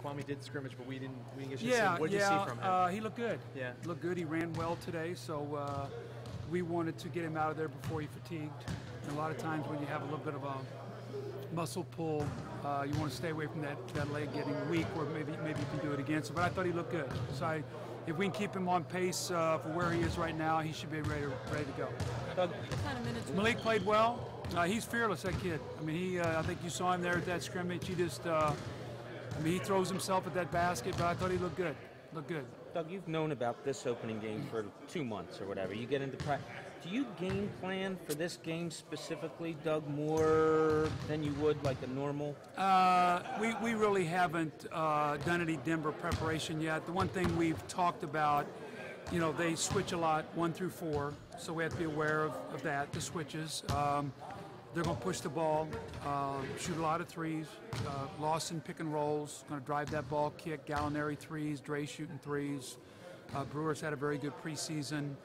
Kwame did scrimmage, but we didn't get to see him. What did you see from him? He looked good. Yeah. Looked good. He ran well today, so we wanted to get him out of there before he fatigued. And a lot of times when you have a little bit of a muscle pull, you want to stay away from that leg getting weak, or maybe you can do it again. So, but I thought he looked good. So if we can keep him on pace for where he is right now, he should be ready to go. What kind of minutes? Malik played well. He's fearless, that kid. I mean, I think you saw him there at that scrimmage. He just, he throws himself at that basket, but I thought he looked good. Looked good. Doug, you've known about this opening game for 2 months or whatever. You get into practice. Do you game plan for this game specifically, Doug, more than you would like a normal? We really haven't done any Denver preparation yet. The one thing we've talked about, they switch a lot, 1 through 4, so we have to be aware of that, the switches. They're going to push the ball, shoot a lot of threes. Lawson pick and rolls, going to drive that ball, kick, Gallinari threes, Dre shooting threes. Brewers had a very good preseason.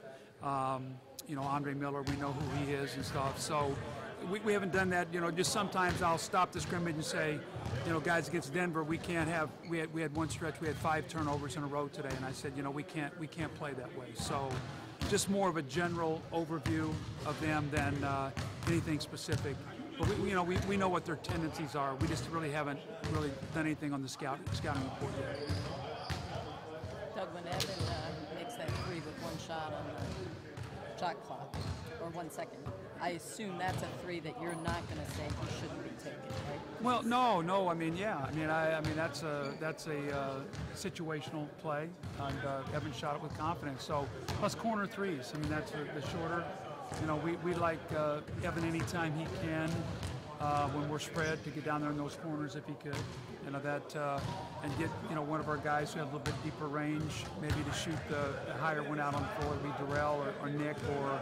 Andre Miller, we know who he is and stuff. So we haven't done that. Just sometimes I'll stop the scrimmage and say, guys, against Denver, we can't have. We had one stretch, we had 5 turnovers in a row today, and I said, we can't play that way. So just more of a general overview of them than anything specific. But we know what their tendencies are. We just really haven't done anything on the scouting report yet. Doug, when Evan makes that 3 with 1 shot on the shot clock, or 1 second, I assume that's a 3 that you're not going to say he shouldn't be taking, right? Well, no. I mean, that's a situational play, and Evan shot it with confidence. So plus corner threes. I mean, that's the shorter. We like Evan anytime he can when we're spread to get down there in those corners if he could. And get one of our guys who have a little bit deeper range, maybe to shoot the higher one out on the floor, be Darrell or Nick or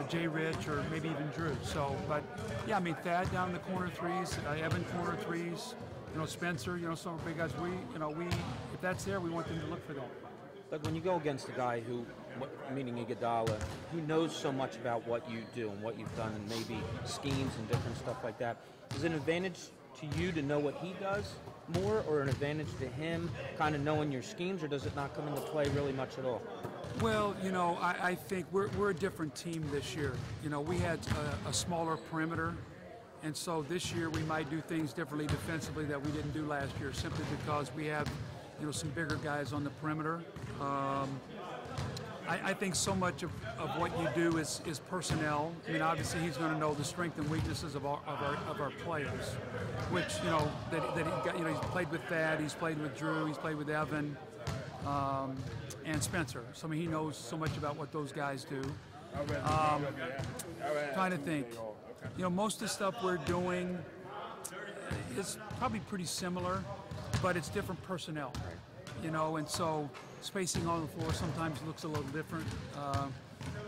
Jay Rich or maybe even Drew. So, but yeah, Thad down in the corner threes, Evan corner threes, Spencer, some of the big guys. We if that's there, we want them to look for that. But when you go against a guy who, meaning Iguodala, who knows so much about what you do and what you've done and maybe schemes and different stuff like that, is it an advantage to you to know what he does more, or an advantage to him kind of knowing your schemes, or does it not come into play really much at all? Well, I think we're a different team this year. We had a smaller perimeter, and so this year we might do things differently defensively that we didn't do last year, simply because we have some bigger guys on the perimeter. I think so much of what you do is personnel. I mean, obviously he's going to know the strength and weaknesses of our players, which that he got. He's played with Thad, he's played with Drew, he's played with Evan, and Spencer. So I mean, he knows so much about what those guys do. Trying to think. Most of the stuff we're doing is probably pretty similar, but it's different personnel. And so spacing on the floor sometimes looks a little different.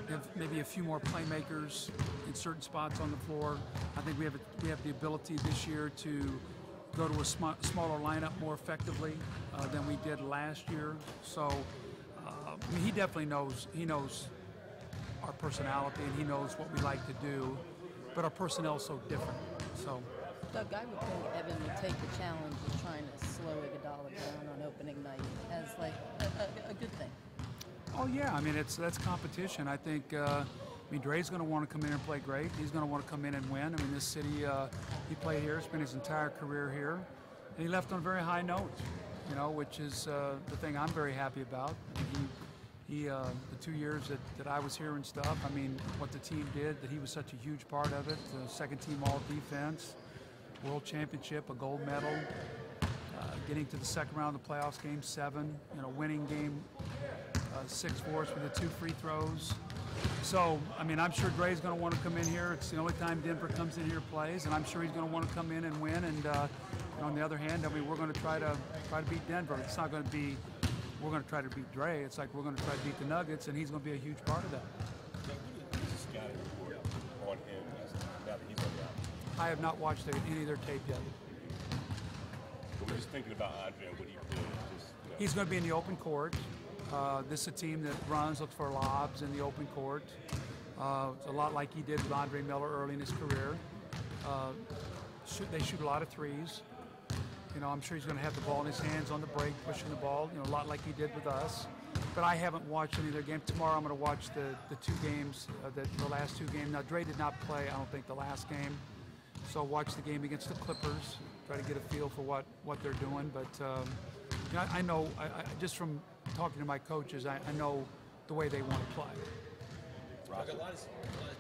Have maybe a few more playmakers in certain spots on the floor. I think we have the ability this year to go to a smaller lineup more effectively than we did last year. So he definitely knows. He knows our personality and he knows what we like to do. But our personnel is so different. So. Doug, I would think Evan would take the challenge of trying to slow Iguodala down on opening night as like a good thing. Oh yeah, I mean that's competition. I think Dre's going to want to come in and play great. He's going to want to come in and win. I mean, this city, he played here, spent his entire career here, and he left on a very high note. Which is the thing I'm very happy about. He the 2 years that I was here and stuff. I mean, what the team did, that he was such a huge part of it. Second team all defense. World Championship, a gold medal, getting to the second round of the playoffs, game 7, winning game 6 for us with the 2 free throws. So, I mean, I'm sure Dre's going to want to come in here. It's the only time Denver comes in here plays, and I'm sure he's going to want to come in and win. And on the other hand, I mean, we're going to try to beat Denver. It's not going to be we're going to try to beat Dre. It's like we're going to try to beat the Nuggets, and he's going to be a huge part of that. What is the scouting report on him now that he's on the out? I have not watched any of their tape yet. But we're just thinking about Andre and what he did. He's going to be in the open court. This is a team that looks for lobs in the open court. It's a lot like he did with Andre Miller early in his career. They shoot a lot of threes. You know, I'm sure he's going to have the ball in his hands on the break, pushing the ball, you know, a lot like he did with us. But I haven't watched any of their games. Tomorrow I'm going to watch the two games, the last two games. Now, Dre did not play, I don't think, the last game. So I'll watch the game against the Clippers, try to get a feel for what they're doing. But you know, I know, just from talking to my coaches, I know the way they want to play. Rock, a lot has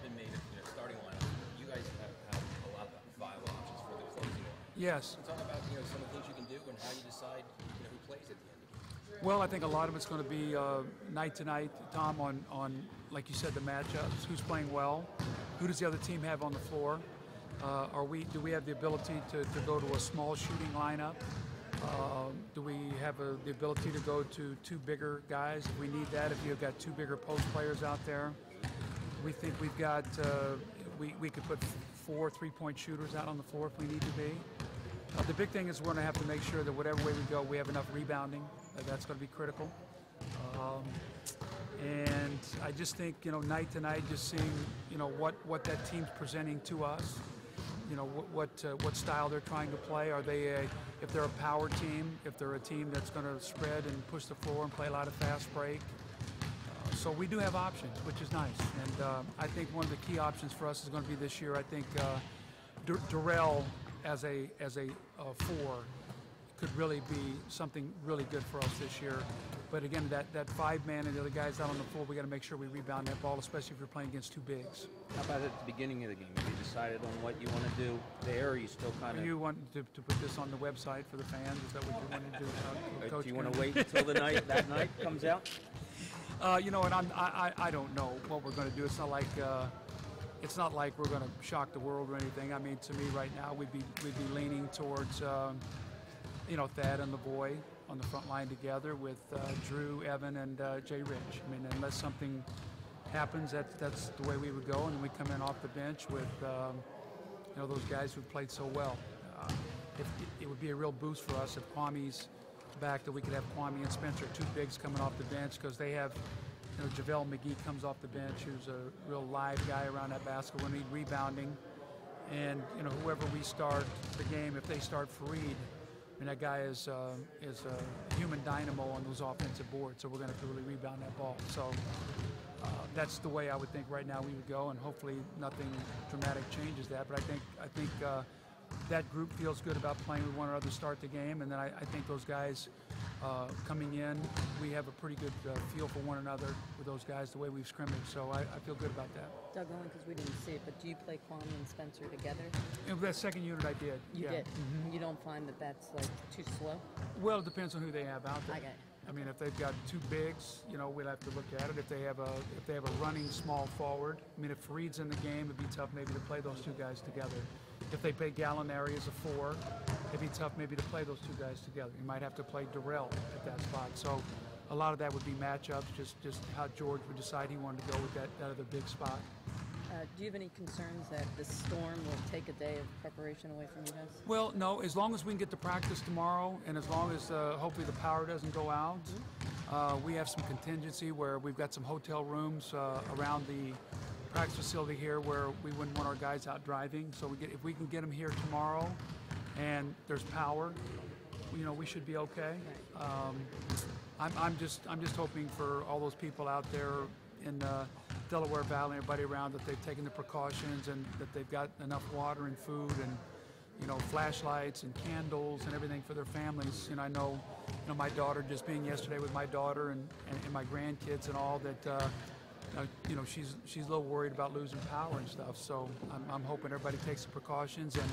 been made of starting lineup. You guys have a lot of viable options for the closing line. Yes. Talk about some of the things you can do and how you decide who plays at the end of the game. Well, I think a lot of it's going to be night to night, Tom, on like you said, the matchups. Who's playing well? Who does the other team have on the floor? Do we have the ability to go to a small shooting lineup? Do we have the ability to go to two bigger guys if we need that? If you've got two bigger post players out there, we think we've got we could put 4 3-point shooters out on the floor if we need to be. The big thing is we're going to have to make sure that whatever way we go, we have enough rebounding. That's going to be critical. And I just think, night to night, just seeing, what that team's presenting to us. What style they're trying to play. Are they if they're a power team, if they're a team that's going to spread and push the floor and play a lot of fast break. So we do have options, which is nice. And I think one of the key options for us is going to be this year. I think Darrell as a 4 could really be something really good for us this year. But again, that 5-man and the other guys out on the floor, we got to make sure we rebound that ball, especially if you're playing against two bigs. How about at the beginning of the game? Have you decided on what you want to do there, or are you still kind of... You want to put this on the website for the fans? Is that what you want to do? Coach, do you want to wait until that night comes out? You know what? I don't know what we're going to do. It's not like we're going to shock the world or anything. I mean, to me right now, we'd be leaning towards Thad and Lavoie on the front line together with Drew, Evan, and Jay Rich. I mean, unless something happens, that's the way we would go, and then we come in off the bench with those guys who've played so well. It would be a real boost for us if Kwame's back, that we could have Kwame and Spencer, two bigs coming off the bench, because they have, JaVale McGee comes off the bench, who's a real live guy around that basket. We need rebounding, and whoever we start the game, if they start Fareed, I mean, that guy is a human dynamo on those offensive boards, so we're going to have to really rebound that ball. So that's the way I would think right now we would go, and hopefully nothing dramatic changes that. But I think that group feels good about playing with one another to start the game, and then I think those guys coming in, we have a pretty good feel for one another with those guys, the way we've scrimmaged. So I feel good about that. Doug, only because we didn't see it, but do you play Kwame and Spencer together? That second unit I did. You did? Mm-hmm. You don't find that that's too slow? Well, it depends on who they have out there. Okay. I mean, if they've got two bigs, we'll have to look at it. If they have a running small forward, I mean, if Fareed's in the game, it'd be tough maybe to play those two guys together. If they play Gallinari as a 4, it'd be tough maybe to play those two guys together. You might have to play Darrell at that spot. So a lot of that would be matchups, just how George would decide he wanted to go with that other big spot. Do you have any concerns that the storm will take a day of preparation away from you guys? Well, no. As long as we can get to practice tomorrow, and as long as hopefully the power doesn't go out, we have some contingency where we've got some hotel rooms around the practice facility here where we wouldn't want our guys out driving. So if we can get them here tomorrow, and there's power, we should be okay. I'm just hoping for all those people out there in Delaware Valley and everybody around that they've taken the precautions and that they've got enough water and food and flashlights and candles and everything for their families. I know my daughter, just being yesterday with my daughter and my grandkids and all, that she's a little worried about losing power and stuff. So I'm hoping everybody takes the precautions, and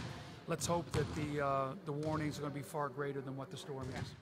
let's hope that the warnings are going to be far greater than what the storm is.